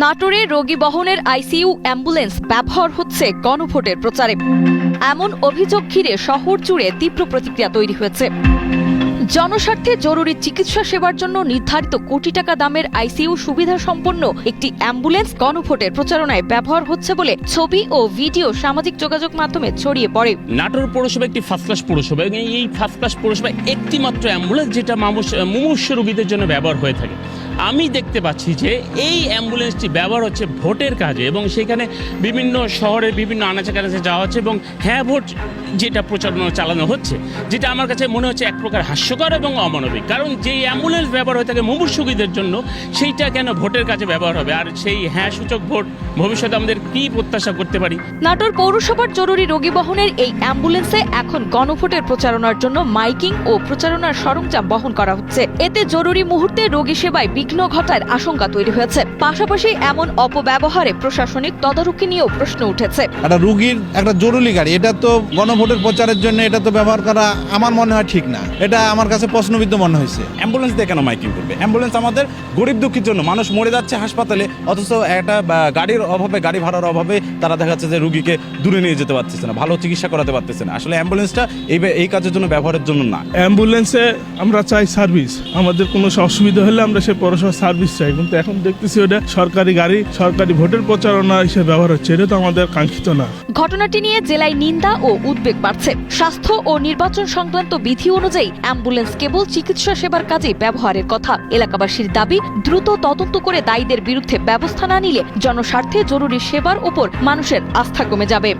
নাটোরে রোগী বহনের আইসিইউ অ্যাম্বুলেন্স ব্যবহার হচ্ছে গণভোটের প্রচারে। এমন অভিযোগ ঘিরে শহর জুড়ে তীব্র প্রতিক্রিয়া তৈরি হয়েছে। জনস্বার্থে জরুরি চিকিৎসা সেবার জন্য নির্ধারিত কোটি টাকা দামের আইসিইউ সুবিধা সম্পন্ন একটি অ্যাম্বুলেন্স গণভোটের প্রচারণায় ব্যবহার হচ্ছে বলে ছবি ও ভিডিও সামাজিক যোগাযোগ মাধ্যমে ছড়িয়ে পড়ে। নাটোর পৌরসভা একটি ফার্স্ট ক্লাস পৌরসভা এবং এই ফার্স্ট ক্লাস পৌরসভায় একটি মাত্র অ্যাম্বুলেন্স যেটা মুমূর্ষু রোগীদের জন্য ব্যবহার হয়ে থাকে। আমি দেখতে পাচ্ছি যে এই অ্যাম্বুলেন্সটি ব্যবহার হচ্ছে ভোটের কাজে এবং সেখানে বিভিন্ন শহরের বিভিন্ন আনাচে কানাচে যাওয়া হচ্ছে এবং হ্যাঁ ভোট যেটা প্রচারণা চালানো হচ্ছে, যেটা আমার কাছে মনে হচ্ছে এক প্রকার হাস্যকর এবং অমানবিক। কারণ যেই অ্যাম্বুলেন্স ব্যবহার হয়ে থাকে মুমূর্ষু রোগীদের জন্য, সেইটা কেন ভোটের কাজে ব্যবহার হবে? আর সেই হ্যাঁ সূচক ভোট ভবিষ্যতে আমাদের কি প্রত্যাশা করতে পারি? নাটোর পৌরসভার জরুরি রোগী বহনের এই অ্যাম্বুলেন্সে এখন গণভোটের প্রচারণার জন্য মাইকিং ও প্রচারণার সরঞ্জাম বহন করা হচ্ছে। এতে জরুরি মুহূর্তে রোগী সেবায় বিঘ্ন ঘটার আশঙ্কা তৈরি হয়েছে। পাশাপাশি এমন অপব্যবহারে প্রশাসনিক তদারকি নিয়েও প্রশ্ন উঠেছে। একটা রোগীর একটা জরুরি গাড়ি, এটা তো গণভোটের প্রচারের জন্য এটা তো ব্যবহার করা আমার মনে হয় ঠিক না। এটা আমার কাছে প্রশ্নবিদ্ধ মনে হয়েছে। অ্যাম্বুলেন্স দিয়ে কেন মাইকিং করবে? অ্যাম্বুলেন্স আমাদের গরিব দুঃখীর জন্য। মানুষ মরে যাচ্ছে হাসপাতালে, অথচ একটা গাড়ির অভাবে, গাড়ি ভাড়ার অভাবে তারা দেখা যাচ্ছে যে রুগীকে দূরে নিয়ে যেতে পারতেছে না, ভালো চিকিৎসা করাতে পারতেছে না। আসলে অ্যাম্বুলেন্সটা এই কাজের জন্য ব্যবহারের জন্য না। অ্যাম্বুলেন্সে আমরা চাই সার্ভিস, আমাদের কোনো অসুবিধা হলে আমরা সে পৌরসভা সার্ভিস চাই, কিন্তু এখন দেখতেছি ওটা সরকারি গাড়ি সরকারি ভোটের প্রচারণা হিসেবে ব্যবহার হচ্ছে। এটা তো আমাদের কাঙ্ক্ষিত না। ঘটনাটি নিয়ে জেলায় নিন্দা ও উদ্বেগ বাড়ছে। স্বাস্থ্য ও নির্বাচন সংক্রান্ত বিধি অনুযায়ী অ্যাম্বুলেন্স কেবল চিকিৎসা সেবার কাজে ব্যবহারের কথা। এলাকাবাসীর দাবি, দ্রুত তদন্ত করে দায়ীদের বিরুদ্ধে ব্যবস্থা না নিলে জনস্বার্থে জরুরি সেবার উপর মানুষের আস্থা কমে যাবে।